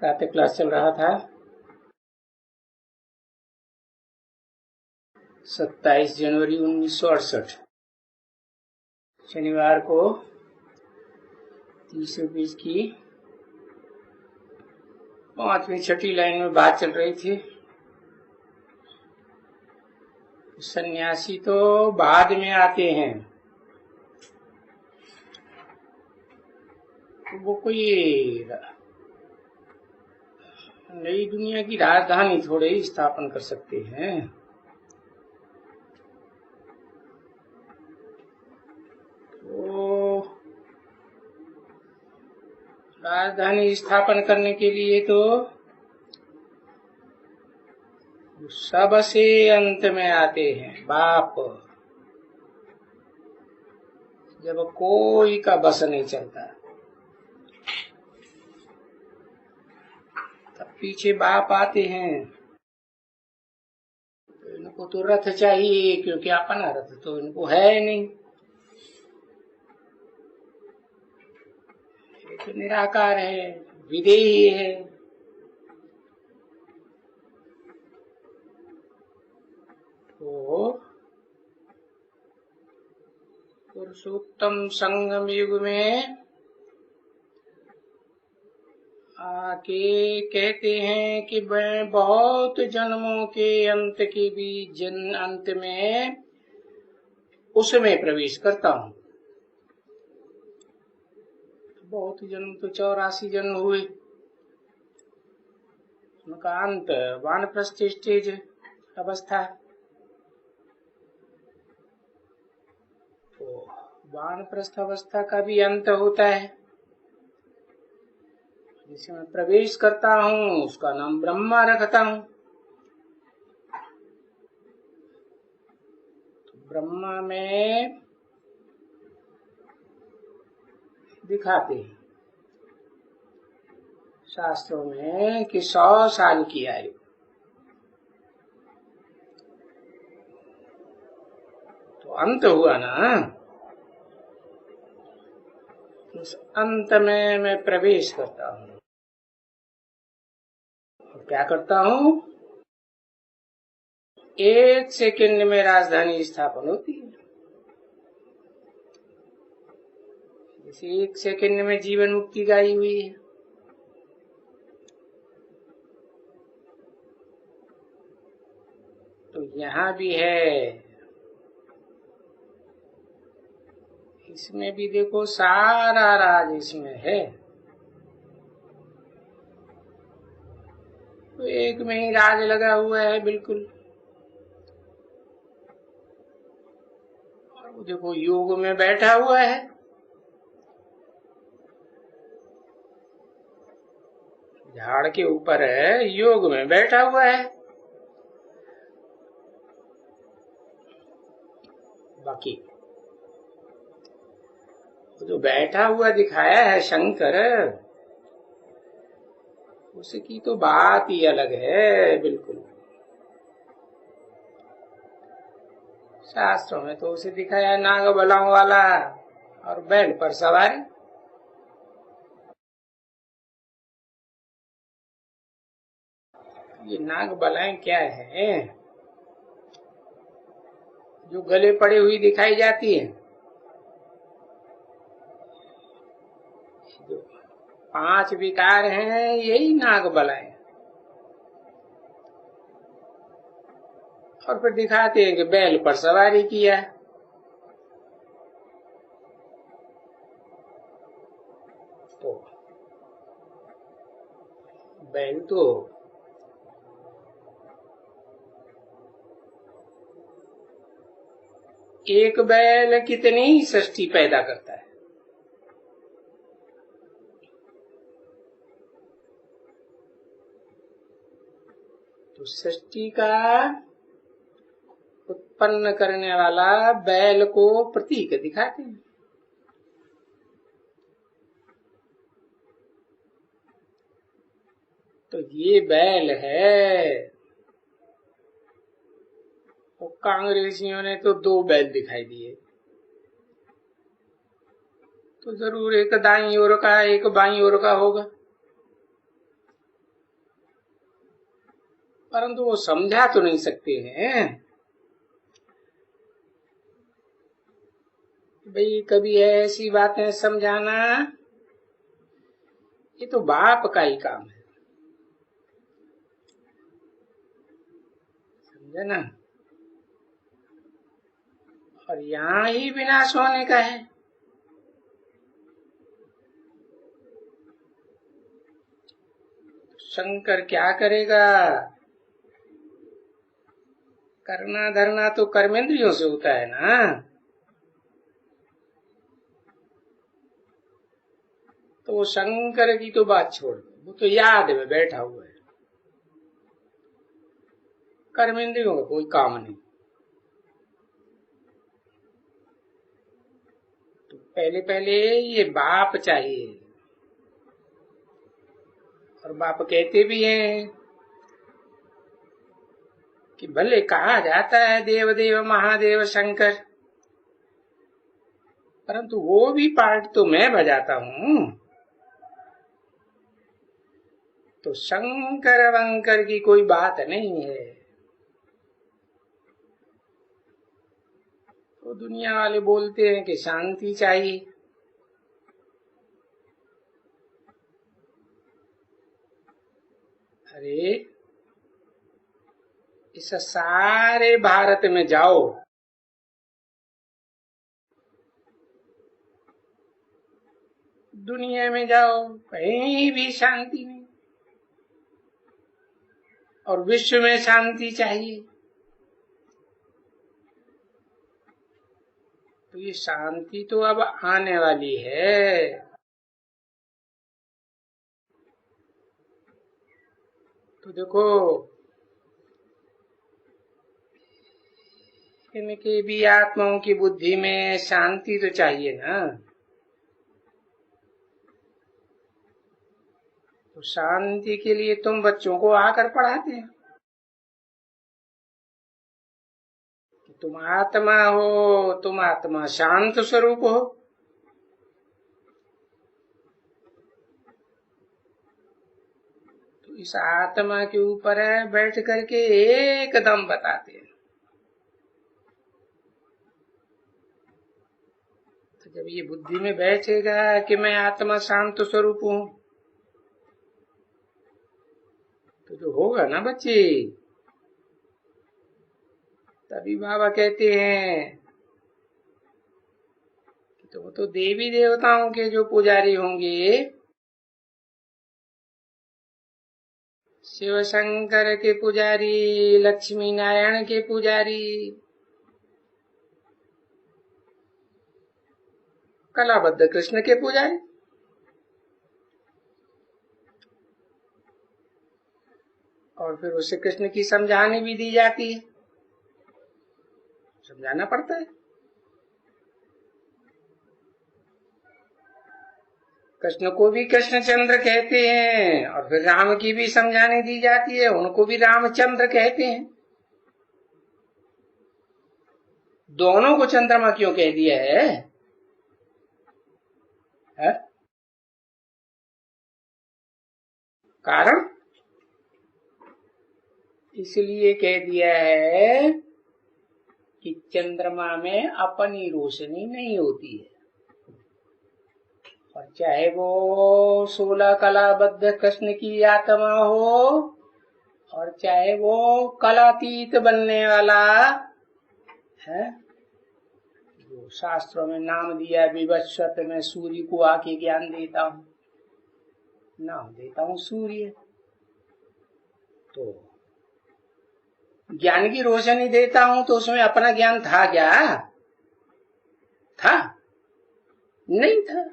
प्रातः क्लास चल रहा था। 27 जनवरी 1968 शनिवार को 30 पेज की 5वीं छठी लाइन में बात चल रही थी। सन्यासी तो बाद में आते हैं, तो वो कोई नई दुनिया की राजधानी थोड़े ही स्थापन कर सकते हैं। तो राजधानी स्थापन करने के लिए तो सबसे अंत में आते हैं बाप, जब कोई का बस नहीं चलता तब पीछे बाप आते हैं। तो इनको तो रथ चाहिए, क्योंकि अपना रथ तो इनको है नहीं। एक निराकार है, विदेही है। तो पुरुषोत्तम संगम युग में आके कहते हैं कि मैं बहुत जन्मों के अंत के भी अंत में उसमें प्रवेश करता हूँ। बहुत जन्म तो 84 जन्म हुए, उनका अंत वानप्रस्थ स्टेज अवस्था। तो वानप्रस्थ अवस्था का भी अंत होता है, जिसमें मैं प्रवेश करता हूँ उसका नाम ब्रह्मा रखता हूँ। तो ब्रह्मा में दिखाते हैं शास्त्रों में कि 100 साल की आयु। तो अंत हुआ ना, उस अंत में मैं प्रवेश करता हूँ। क्या करता हूँ? 1 सेकंड में राजधानी स्थापन होती है। जैसे 1 सेकंड में जीवन मुक्ति गाई हुई है। तो यहाँ भी है, इसमें भी देखो सारा राज इसमें है। तो एक में ही राज लगा हुआ है बिल्कुल। और वो देखो योग में बैठा हुआ है। झाड़ के ऊपर है, योग में बैठा हुआ है। बाकी जो बैठा हुआ दिखाया है शंकर, उसकी तो बात ही अलग है बिल्कुल। शास्त्रों में तो उसे दिखाया नाग बलाओं वाला और बैल पर सवारी। ये नाग बलाएं क्या है? जो गले पड़ी हुई दिखाई जाती है, जो 5 विकार हैं, यही नाग बलाएं। और फिर दिखाते हैं कि बैल पर सवारी किया। तो बैल तो एक बैल कितनी सृष्टि पैदा करता है। तो सृष्टि का उत्पन्न करने वाला बैल को प्रतीक दिखाते हैं। तो ये बैल है। तो कांग्रेसियों ने तो 2 बैल दिखाई दिए। तो जरूर एक दाईं ओर का एक बाईं ओर का होगा। परंतु वो समझा तो नहीं सकते हैं। भाई कभी ऐसी बातें समझाना, ये तो बाप का ही काम है, समझे ना। और यहाँ ही विनाश होने का है। शंकर क्या करेगा? करना धरना तो कर्मेंद्रियों से होता है ना। तो वो शंकर की तो बात छोड़ दो, वो तो याद में बैठा हुआ है, कर्मेंद्रियों का कोई काम नहीं। तो पहले पहले ये बाप चाहिए। और बाप कहते भी हैं कि भले कहा जाता है देव देव महादेव शंकर, परंतु वो भी पार्ट तो मैं बजाता हूँ। तो शंकर वंकर की कोई बात नहीं है। तो दुनिया वाले बोलते हैं कि शांति चाहिए। अरे इस सारे भारत में जाओ, दुनिया में जाओ, कहीं भी शांति नहीं। और विश्व में शांति चाहिए। तो ये शांति तो अब आने वाली है। तो देखो, इनके भी आत्माओं की बुद्धि में शांति तो चाहिए ना। तो शांति के लिए तुम बच्चों को आकर पढ़ाते हैं कि तुम आत्मा हो, तुम आत्मा शांत स्वरूप हो। तो इस आत्मा के ऊपर बैठ करके एकदम बताते हैं। तो जब ये बुद्धि में बैठेगा कि मैं आत्मा शांत स्वरूप हूं, तो जो होगा ना बच्चे, तभी बाबा कहते हैं कि तो वो तो देवी देवताओं के जो पुजारी होंगे, शिव शंकर के पुजारी, लक्ष्मी नारायण के पुजारी, कलाबद्ध कृष्ण के पुजारी, और फिर उसे कृष्ण की समझानी भी दी जाती है, समझाना पड़ता है। कृष्ण को भी कृष्णचंद्र कहते हैं, और फिर राम की भी समझानी दी जाती है, उनको भी रामचंद्र कहते हैं। दोनों को चंद्रमा क्यों कह दिया है? कारण इसलिए कह दिया है कि चंद्रमा में अपनी रोशनी नहीं होती है। और चाहे वो 16 कलाबद्ध कृष्ण की आत्मा हो, और चाहे वो कलातीत बनने वाला है, जो शास्त्रों में नाम दिया विवस्वत, में सूर्य को आके ज्ञान देता हूं, नाम देता हूं सूर्य। तो ज्ञान की रोशनी देता हूं, तो उसमें अपना ज्ञान था क्या? था? नहीं था।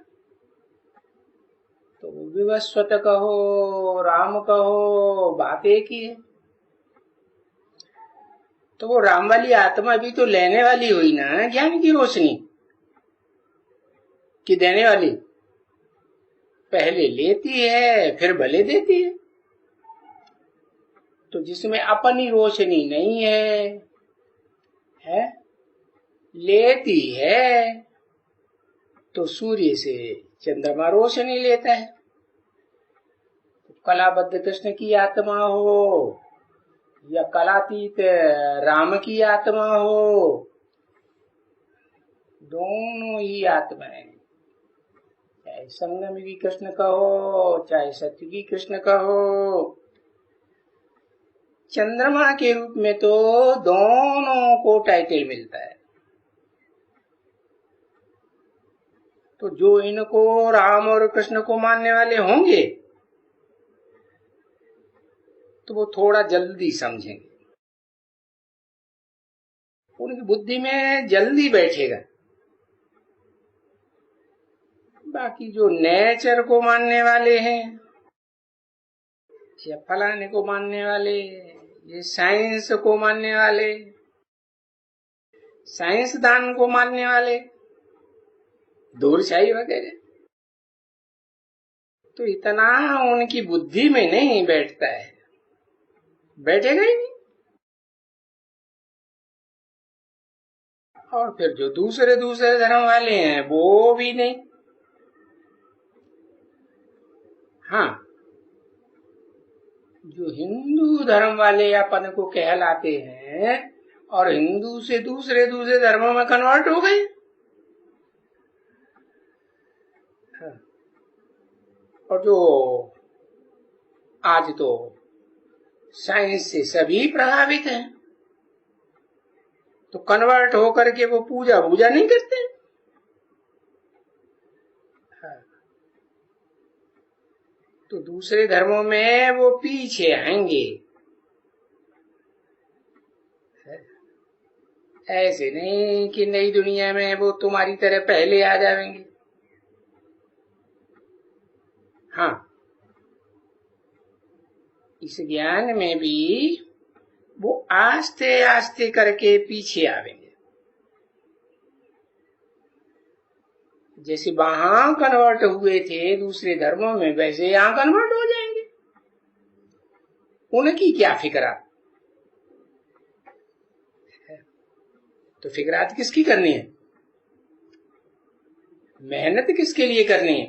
तो विवस्वत कहो, राम कहो, बात एक ही है। तो वो राम वाली आत्मा भी तो लेने वाली हुई ना ज्ञान की रोशनी, कि देने वाली? पहले लेती है फिर भले देती है। तो जिसमें अपनी रोशनी नहीं है, लेती है, तो सूर्य से चंद्रमा रोशनी लेता है। तो कलाबद्ध कृष्ण की आत्मा हो, या कलातीत राम की आत्मा हो, दोनों ही आत्मा है। चाहे संगम की कृष्ण कहो, चाहे सत्य की कृष्ण कहो, चंद्रमा के रूप में तो दोनों को टाइटल मिलता है। तो जो इनको राम और कृष्ण को मानने वाले होंगे तो वो थोड़ा जल्दी समझेंगे, उनकी बुद्धि में जल्दी बैठेगा। बाकी जो नेचर को मानने वाले हैं या फलाने को मानने वाले, ये साइंस को मानने वाले, साइंसदान को मानने वाले, दूरछाई वगैरह, तो इतना उनकी बुद्धि में नहीं बैठता है, बैठेगा ही नहीं। और फिर जो दूसरे दूसरे धर्म वाले हैं वो भी नहीं। हाँ, जो हिंदू धर्म वाले अपन को कहलाते हैं और हिंदू से दूसरे दूसरे धर्मों में कन्वर्ट हो गए। हाँ। और जो आज तो साइंस से सभी प्रभावित हैं, तो कन्वर्ट होकर के वो पूजा नहीं करते। हाँ। तो दूसरे धर्मों में वो पीछे आएंगे। ऐसे नहीं कि नई दुनिया में वो तुम्हारी तरह पहले आ जाएंगे। हाँ, इस ज्ञान में भी वो आस्ते आस्ते करके पीछे आवेंगे। जैसे वहां कन्वर्ट हुए थे दूसरे धर्मों में, वैसे यहां कन्वर्ट हो जाएंगे। उनकी क्या फिक्रात। तो फिक्रात किसकी करनी है, मेहनत किसके लिए करनी है।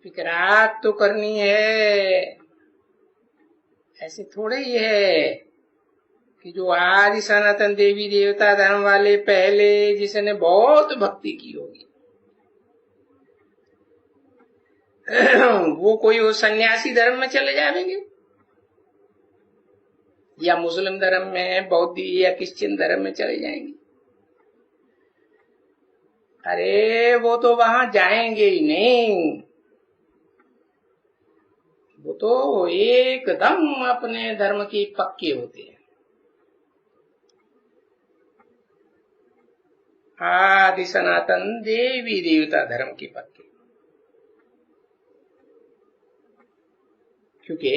फिक्रात तो करनी है, ऐसे थोड़े ही है कि जो आदि सनातन देवी देवता धर्म वाले पहले जिसने बहुत भक्ति की होगी वो कोई वो सन्यासी धर्म में चले जाएंगे, या मुस्लिम धर्म में, बौद्ध या क्रिश्चियन धर्म में चले जाएंगे। अरे वो तो वहां जाएंगे ही नहीं, वो तो एकदम अपने धर्म के पक्के होते हैं। आदि सनातन देवी देवता धर्म के पक्के, क्योंकि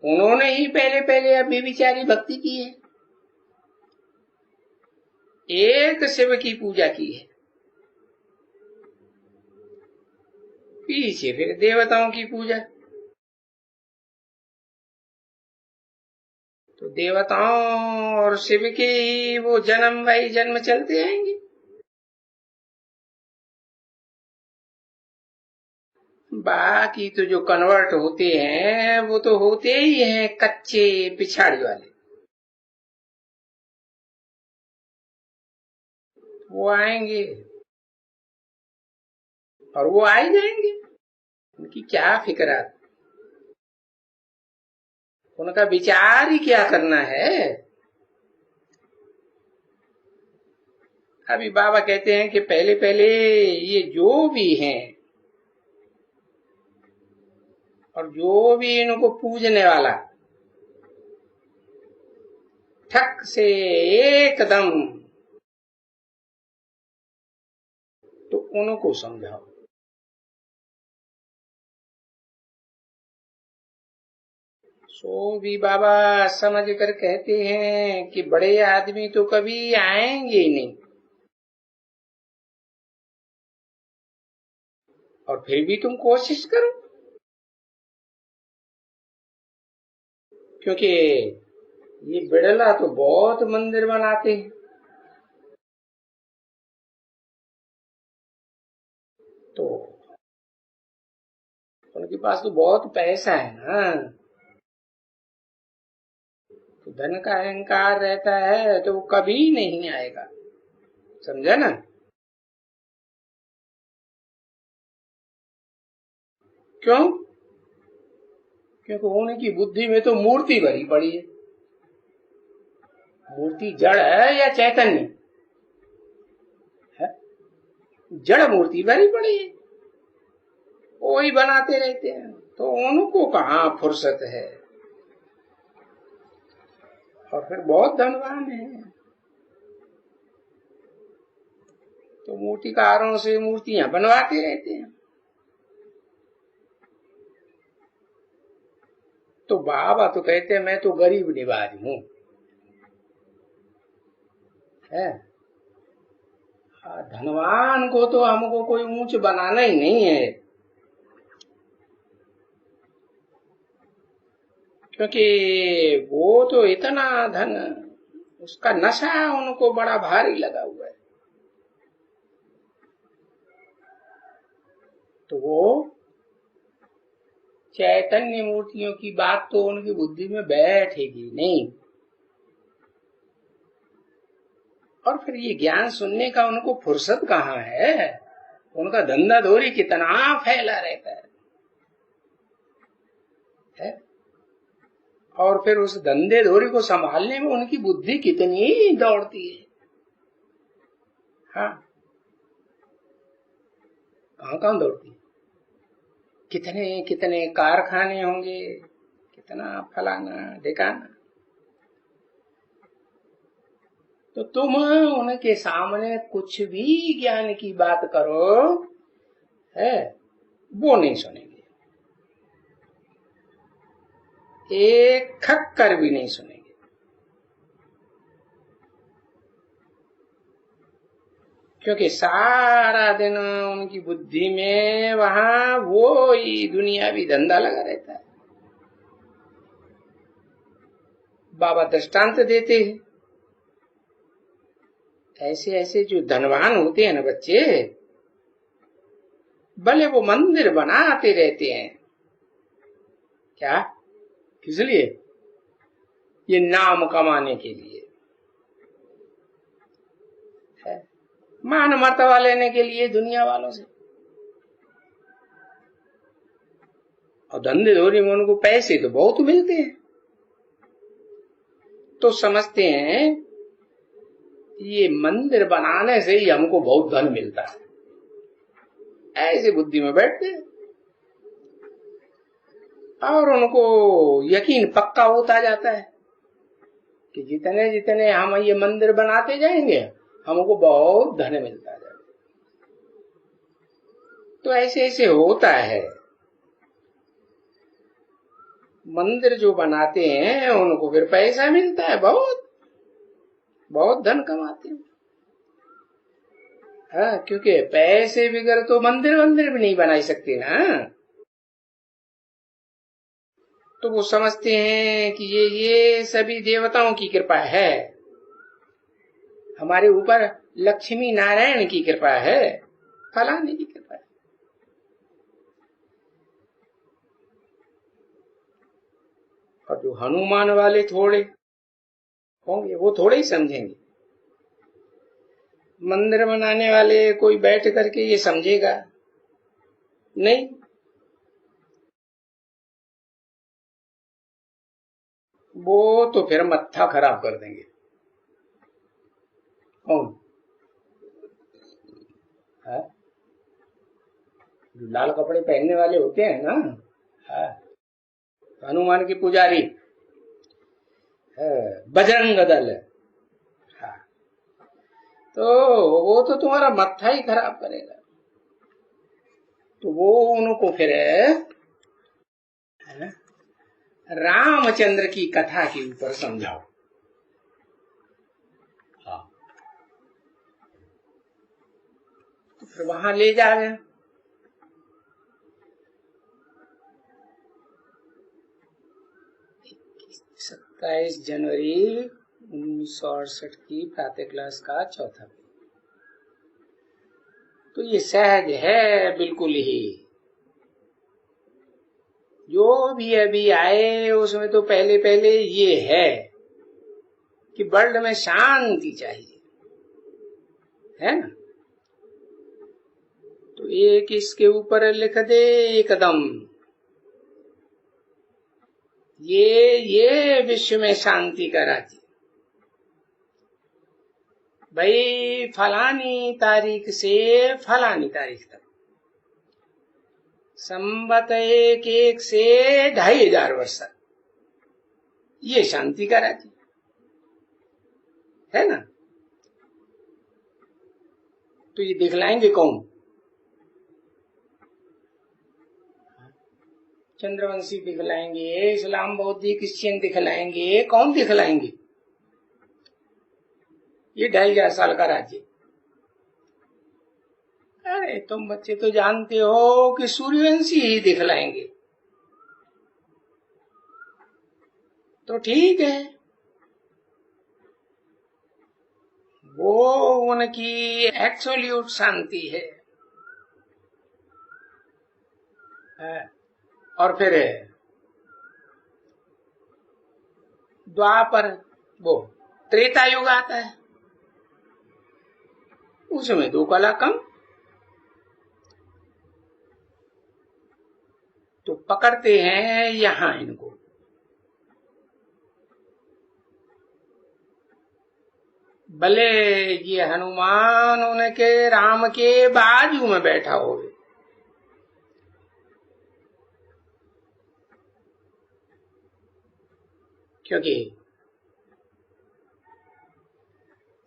उन्होंने ही पहले पहले अव्यभिचारी भक्ति की है, एक शिव की पूजा की है, पीछे फिर देवताओं की पूजा। तो देवताओं और शिव के ही वो जन्म वही जन्म चलते आएंगे। बाकी तो जो कन्वर्ट होते हैं वो तो होते ही हैं कच्चे पिछाड़ी वाले, वो आएंगे और वो आ ही जाएंगे। उनकी क्या फिक्र, उनका विचार ही क्या करना है। अभी बाबा कहते हैं कि पहले पहले ये जो भी हैं और जो भी इनको पूजने वाला, ठक से एकदम तो उनको समझाओ। सो भी बाबा समझ कर कहते हैं कि बड़े आदमी तो कभी आएंगे ही नहीं, और फिर भी तुम कोशिश करो, क्योंकि ये बिड़ला तो बहुत मंदिर बनाते हैं, तो उनके पास तो बहुत पैसा है ना। तो धन का अहंकार रहता है तो वो कभी नहीं आएगा, समझा ना। क्यों? क्योंकि उनकी बुद्धि में तो मूर्ति भरी पड़ी है। मूर्ति जड़ है या चैतन्य है? जड़ मूर्ति भरी पड़ी है, वही बनाते रहते हैं, तो उनको कहाँ फुर्सत है। और फिर बहुत धनवान है, तो मूर्तिकारों से मूर्तियां बनवाते रहते हैं। तो बाबा तो कहते हैं मैं तो गरीब निवाज हूं, है। धनवान को तो हमको कोई ऊंच बनाना ही नहीं है, क्योंकि वो तो इतना धन, उसका नशा उनको बड़ा भारी लगा हुआ है। तो वो चैतन्य मूर्तियों की बात तो उनकी बुद्धि में बैठेगी नहीं। और फिर ये ज्ञान सुनने का उनको फुर्सत कहाँ है, उनका धंधा धोरी कितना फैला रहता है? और फिर उस धंधे धोरी को संभालने में उनकी बुद्धि कितनी दौड़ती है। हाँ, कहाँ दौड़ती है, कितने कितने कारखाने होंगे, कितना फलाना ढिकाना। तो तुम उनके सामने कुछ भी ज्ञान की बात करो, है, वो नहीं सुनेंगे, एक खक्कर भी नहीं सुनेंगे। क्योंकि सारा दिन उनकी बुद्धि में वहां वो ही दुनियावी धंधा लगा रहता है। बाबा दृष्टांत देते हैं, ऐसे ऐसे जो धनवान होते हैं ना बच्चे, भले वो मंदिर बनाते रहते हैं, क्या, किस लिए? ये नाम कमाने के लिए है, मान मर्तबा लेने के लिए दुनिया वालों से। और धंधे धोरी में उनको पैसे तो बहुत मिलते हैं, तो समझते हैं ये मंदिर बनाने से ही हमको बहुत धन मिलता है, ऐसे बुद्धि में बैठते हैं। और उनको यकीन पक्का होता जाता है कि जितने जितने हम ये मंदिर बनाते जाएंगे हमको बहुत धन मिलता जाएगा। तो ऐसे ऐसे होता है, मंदिर जो बनाते हैं उनको फिर पैसा मिलता है, बहुत बहुत धन कमाते हैं। हाँ, क्योंकि पैसे बगैर तो मंदिर भी नहीं बना सकते ना। तो वो समझते हैं कि ये सभी देवताओं की कृपा है, हमारे ऊपर लक्ष्मी नारायण की कृपा है, फलाने की कृपा है। और जो हनुमान वाले थोड़े होंगे वो थोड़े ही समझेंगे। मंदिर बनाने वाले कोई बैठ करके ये समझेगा नहीं, वो तो फिर मत्था खराब कर देंगे। कौन? जो लाल कपड़े पहनने वाले होते हैं ना, हनुमान के पुजारी, बजरंग दल, तो वो तो तुम्हारा मत्था ही खराब करेगा। तो वो उनको फिर रामचंद्र की कथा के ऊपर समझाओ। तो फिर वहां ले जा रहे हैं। 27 जनवरी 1968 की प्रातः क्लास का चौथा। तो ये सहज है बिल्कुल ही, जो भी अभी आए उसमें तो पहले पहले ये है, कि वर्ल्ड में शांति चाहिए, है ना। तो एक इसके ऊपर लिख दे एकदम, ये विश्व में शांति का राज्य। भाई फलानी तारीख से फलानी तारीख तक, संवत 1 से 2500 वर्ष तक, ये शांति का राज्य है ना। तो ये दिखलाएंगे कौन? चंद्रवंशी दिखलाएंगे, इस्लाम, बौद्ध, क्रिश्चियन दिखलाएंगे, कौन दिखलाएंगे? ये 2500 साल का राज्य। अरे तुम बच्चे तो जानते हो कि सूर्यवंशी ही दिखलाएंगे। तो ठीक है, वो उनकी एब्सोल्यूट शांति है। और फिर द्वापर, वो त्रेता युग आता है, उसमें 2 कला कम। तो पकड़ते हैं यहां इनको। भले ये हनुमान उनके राम के बाजू में बैठा हो, क्योंकि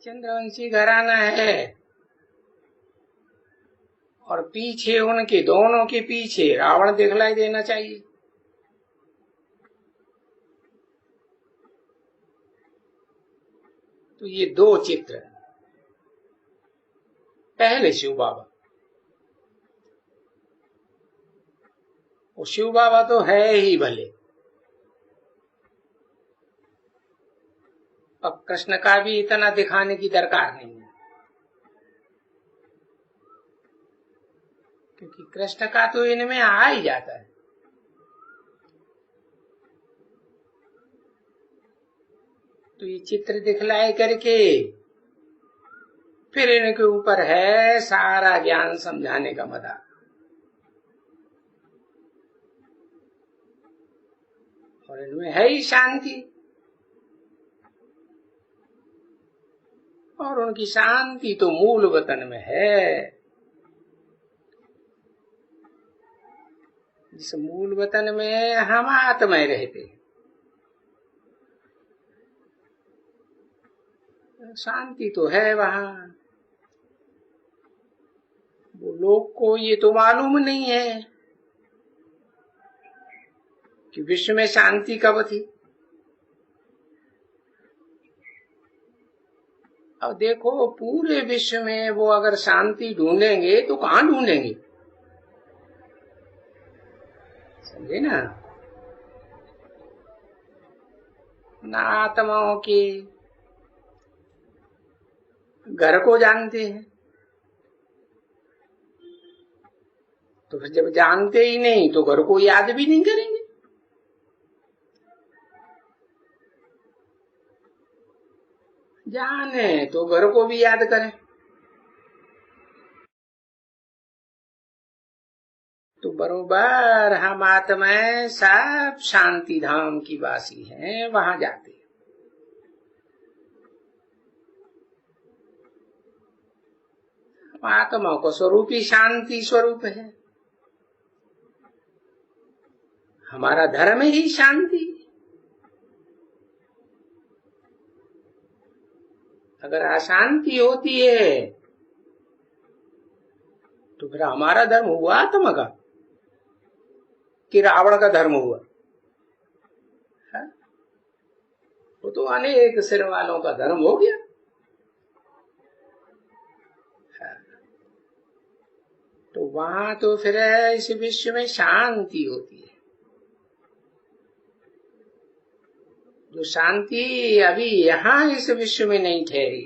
चंद्रवंशी घराना है और पीछे उनके, दोनों के पीछे रावण दिखलाई देना चाहिए। तो ये 2 चित्र। पहले शिव बाबा, वो शिव बाबा तो है ही भले, अब कृष्ण का भी इतना दिखाने की दरकार नहीं है, क्योंकि कृष्ण का तो इनमें आ ही जाता है। तो ये चित्र दिखलाए करके फिर इनके ऊपर है सारा ज्ञान समझाने का मदार। और इनमें है ही शांति, और उनकी शांति तो मूल वतन में है। जिस मूल वतन में हम आत्माएं रहते हैं, शांति तो है वहां। वो लोग को ये तो मालूम नहीं है कि विश्व में शांति कब थी। अब देखो, पूरे विश्व में वो अगर शांति ढूंढेंगे तो कहां ढूंढेंगे, समझे ना। ना आत्माओं के घर को जानते हैं, तो फिर जब जानते ही नहीं तो घर को याद भी नहीं करेंगे। जाने तो घर को भी याद करें। तो बरोबर हम आत्माएं सब शांति धाम की वासी हैं, वहां जाते हैं। आत्मा को स्वरूप ही शांति स्वरूप है, हमारा धर्म ही शांति। अगर अशांति होती है तो फिर हमारा धर्म हुआ आत्मा का कि रावण का धर्म हुआ? वो तो अनेक सिर वालों का धर्म हो गया। तो वहां तो फिर इस विश्व में शांति होती है। जो शांति अभी यहां इस विश्व में नहीं ठहरी,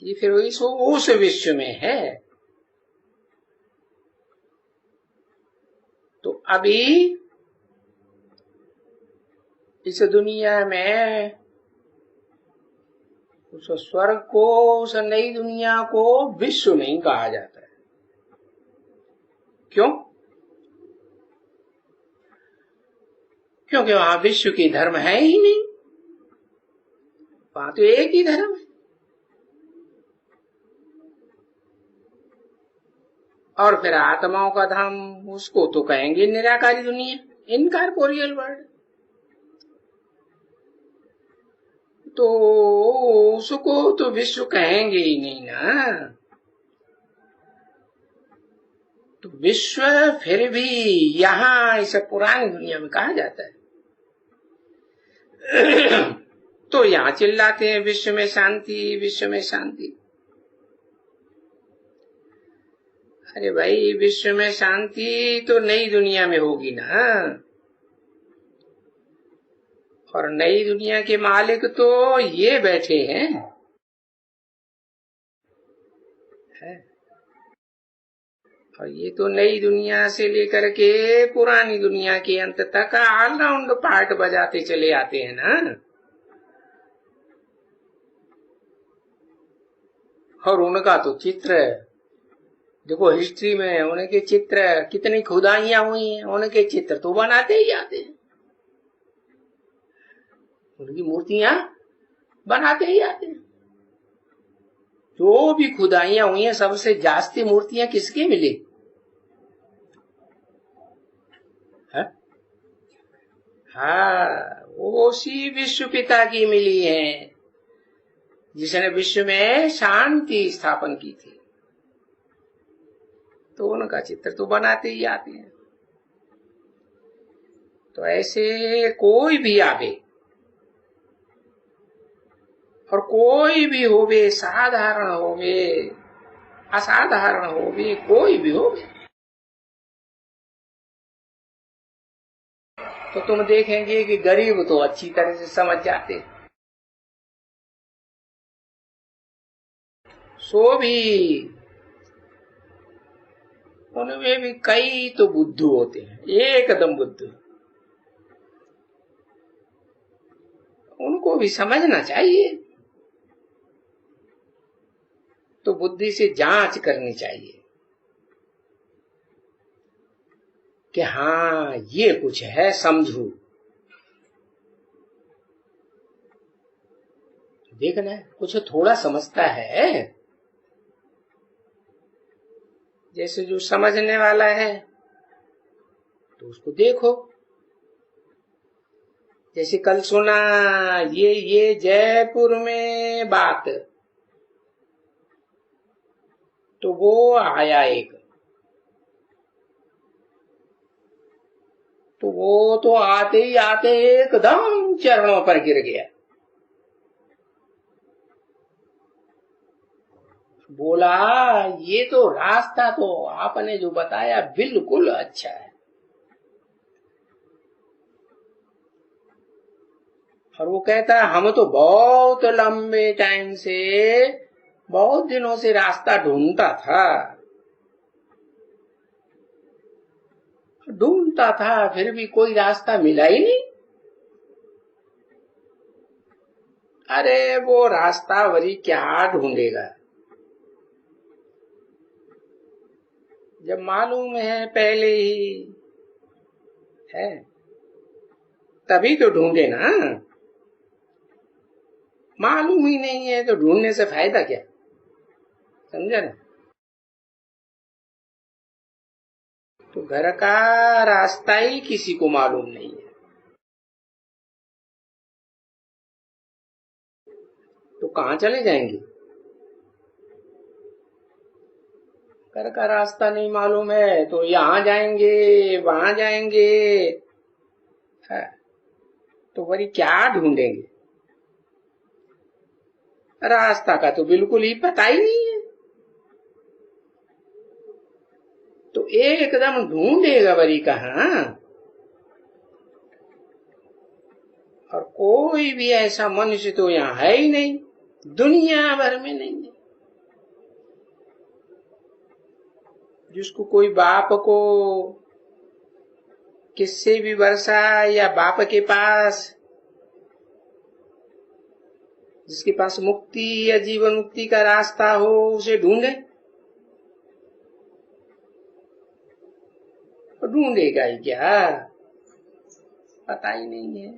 ये फिर उस विश्व में है। तो अभी इस दुनिया में उस स्वर्ग को, उस नई दुनिया को विश्व नहीं कहा जाता है। क्यों? क्योंकि वहां विश्व की धर्म है ही नहीं, वहां तो एक ही धर्म है। और फिर आत्माओं का धाम, उसको तो कहेंगे निराकारी दुनिया, इनकॉर्पोरियल वर्ल्ड। तो उसको तो विश्व कहेंगे ही नहीं ना। तो विश्व फिर भी यहां इस पुरानी दुनिया में कहा जाता है। तो यहां चिल्लाते हैं विश्व में शांति, विश्व में शांति। अरे भाई, विश्व में शांति तो नई दुनिया में होगी ना, और नई दुनिया के मालिक तो ये बैठे हैं। और ये तो नई दुनिया से लेकर के पुरानी दुनिया के अंत तक ऑलराउंड पार्ट बजाते चले आते हैं ना। और उनका तो चित्र देखो, हिस्ट्री में उनके चित्र कितनी खुदाइयां हुई हैं, उनके चित्र तो बनाते ही आते हैं, उनकी मूर्तियां बनाते ही आते हैं। जो भी खुदाइयां हुई हैं, सबसे जास्ती मूर्तियां किसकी मिली? हाँ, वो उसी विश्व पिता की मिली है जिसने विश्व में शांति स्थापन की थी। तो उनका चित्र तो बनाते ही आते हैं। तो ऐसे कोई भी आवे और कोई भी होवे, साधारण होवे, असाधारण होवे, कोई भी होवे, तो तुम देखेंगे कि गरीब तो अच्छी तरह से समझ जाते, सो भी उनमें भी कई तो बुद्धू होते हैं, एकदम बुद्धू। उनको भी समझना चाहिए, तो बुद्धि से जांच करनी चाहिए कि हाँ, ये कुछ है, समझू। देखना है, कुछ थोड़ा समझता है, जैसे जो समझने वाला है तो उसको देखो। जैसे कल सुना ये जयपुर में बात, तो वो आया एक, तो वो तो आते ही आते एकदम चरणों पर गिर गया, बोला ये तो रास्ता तो आपने जो बताया बिल्कुल अच्छा है। और वो कहता है हम तो बहुत लंबे टाइम से, बहुत दिनों से रास्ता ढूंढता था, फिर भी कोई रास्ता मिला ही नहीं। अरे वो रास्ता वरी क्या ढूंढेगा, जब मालूम है पहले ही है तभी तो ढूंढे ना। मालूम ही नहीं है तो ढूंढने से फायदा क्या, समझा ना। तो घर का रास्ता ही किसी को मालूम नहीं है, तो कहां चले जाएंगे। घर का रास्ता नहीं मालूम है तो यहां जाएंगे, वहां जाएंगे, है, तो वही क्या ढूंढेंगे। रास्ता का तो बिल्कुल ही पता ही नहीं है, तो एकदम ढूंढेगा वरी कहां। और कोई भी ऐसा मनुष्य तो यहाँ है ही नहीं, दुनिया भर में नहीं है जिसको कोई बाप को किससे भी वर्षा या बाप के पास जिसके पास मुक्ति या जीवन मुक्ति का रास्ता हो उसे ढूंढे, तो ढूंढेगा ही क्या? पता ही नहीं है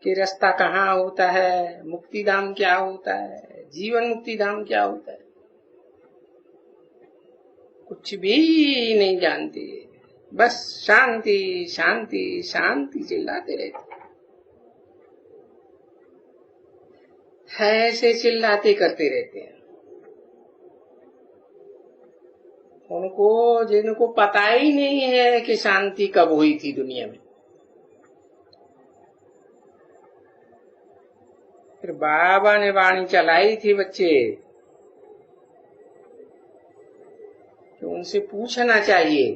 कि रास्ता कहाँ होता है, मुक्ति धाम क्या होता है, जीवन मुक्ति धाम क्या होता है, कुछ भी नहीं जानते। बस शांति शांति शांति चिल्लाते रहते हैं, ऐसे चिल्लाते करते रहते हैं। उनको जिनको पता ही नहीं है कि शांति कब हुई थी दुनिया में। फिर बाबा ने वाणी चलाई थी बच्चे कि उनसे पूछना चाहिए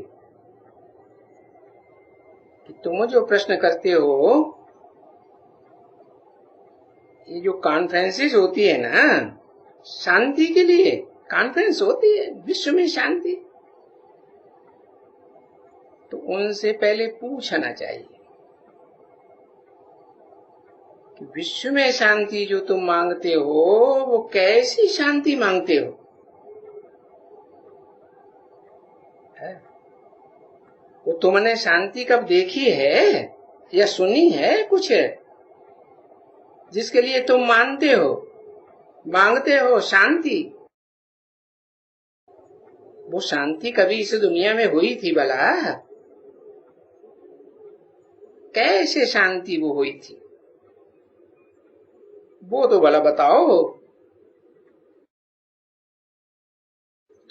कि तुम जो प्रश्न करते हो, ये जो कॉन्फ्रेंसेस होती है ना, शांति के लिए कॉन्फ्रेंस होती है, विश्व में शांति, तो उनसे पहले पूछना चाहिए कि विश्व में शांति जो तुम मांगते हो वो कैसी शांति मांगते हो? वो तुमने शांति कब देखी है या सुनी है कुछ है जिसके लिए तुम मांगते हो शांति? वो शांति कभी इस दुनिया में हुई थी भला? कैसे शांति वो हुई थी, वो तो भला बताओ।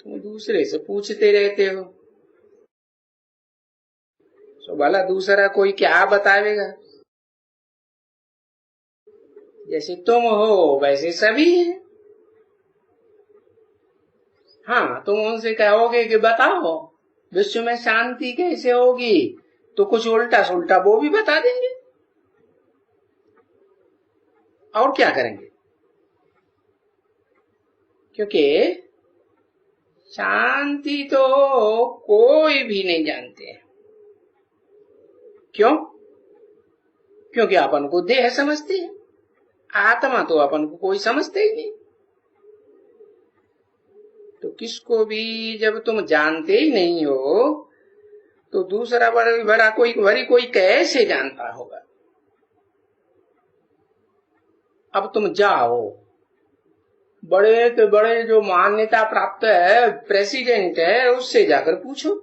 तुम दूसरे से पूछते रहते हो, तो भला दूसरा कोई क्या बतावेगा? जैसे तुम हो वैसे सभी हैं। हाँ, तुम उनसे कहोगे कि बताओ विश्व में शांति कैसे होगी, तो कुछ उल्टा सुल्टा वो भी बता देंगे। और क्या करेंगे? क्योंकि शांति तो कोई भी नहीं जानते। क्यों? क्योंकि अपन को देह समझते हैं, आत्मा तो अपन को कोई समझते ही नहीं। तो किसको भी जब तुम जानते ही नहीं हो तो दूसरा बड़ा कोई कैसे जानता होगा? अब तुम जाओ, बड़े के बड़े जो मान्यता प्राप्त है प्रेसिडेंट है उससे जाकर पूछो,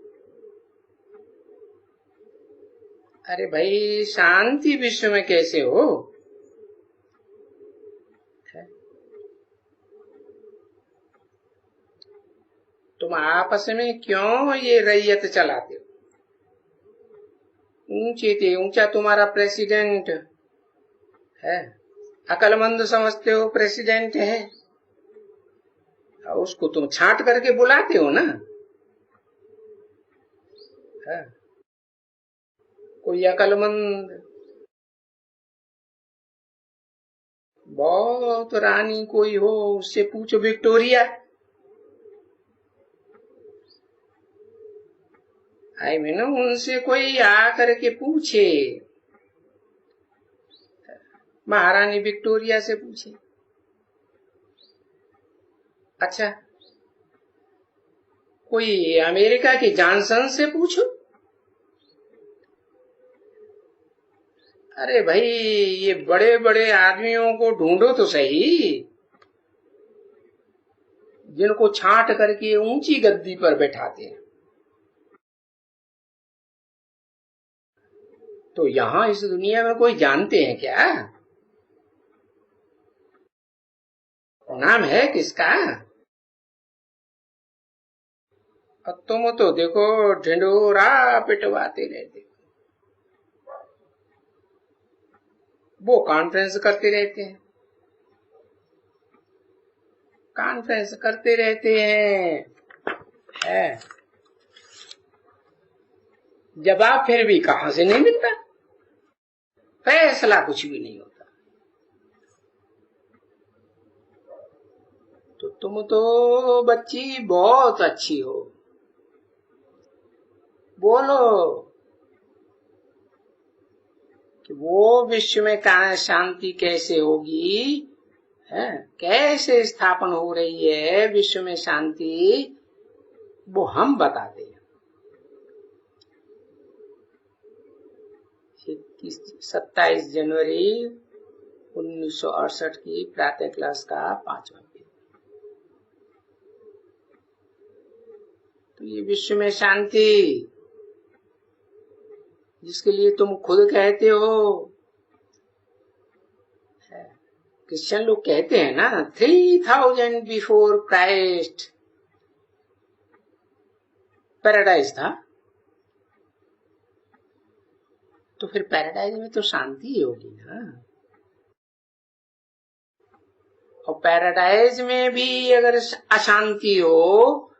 अरे भाई शांति विश्व में कैसे हो? तुम आपस में क्यों ये रैयत चलाते हो? ऊंचा तुम्हारा प्रेसिडेंट है, अकलमंद समझते हो प्रेसिडेंट है, उसको तुम छांट करके बुलाते हो ना। है कोई अकलमंद बहुत रानी कोई हो उससे पूछो, विक्टोरिया आई मीन उनसे कोई आकर के पूछे, महारानी विक्टोरिया से पूछे। अच्छा, कोई अमेरिका की जॉनसन से पूछो। अरे भाई ये बड़े बड़े आदमियों को ढूंढो तो सही, जिनको छांट करके ऊंची गद्दी पर बैठाते हैं। तो यहां इस दुनिया में कोई जानते हैं क्या? नाम है किसका? और तुम तो देखो ढिंडोरा पिटवाते रहते, वो कॉन्फ्रेंस करते रहते हैं, कॉन्फ्रेंस करते रहते हैं, जवाब फिर भी कहां से नहीं मिलता, फैसला कुछ भी नहीं होता। तो तुम तो बच्ची बहुत अच्छी हो, बोलो कि वो विश्व में शांति कैसे होगी, है कैसे स्थापन हो रही है विश्व में शांति, वो हम बताते हैं। 27 जनवरी 1968 की प्रातः क्लास का 5वां पेज। तो ये विश्व में शांति जिसके लिए तुम खुद कहते हो, क्रिश्चियन लोग कहते हैं ना 3000 बिफोर क्राइस्ट पैराडाइज था, तो फिर पैराडाइज में तो शांति ही होगी ना। और पैराडाइज में भी अगर अशांति हो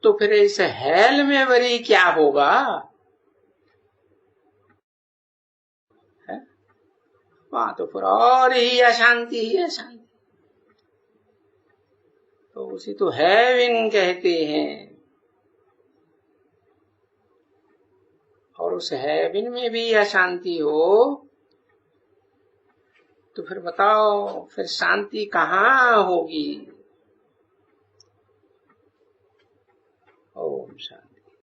तो फिर इस हेल में वरी क्या होगा, वहां तो फिर और ही अशांति ही अशांति। तो उसी तो हेवन कहते हैं। और उस हेवन में भी अशांति हो तो फिर बताओ फिर शांति कहाँ होगी। ओम शांति।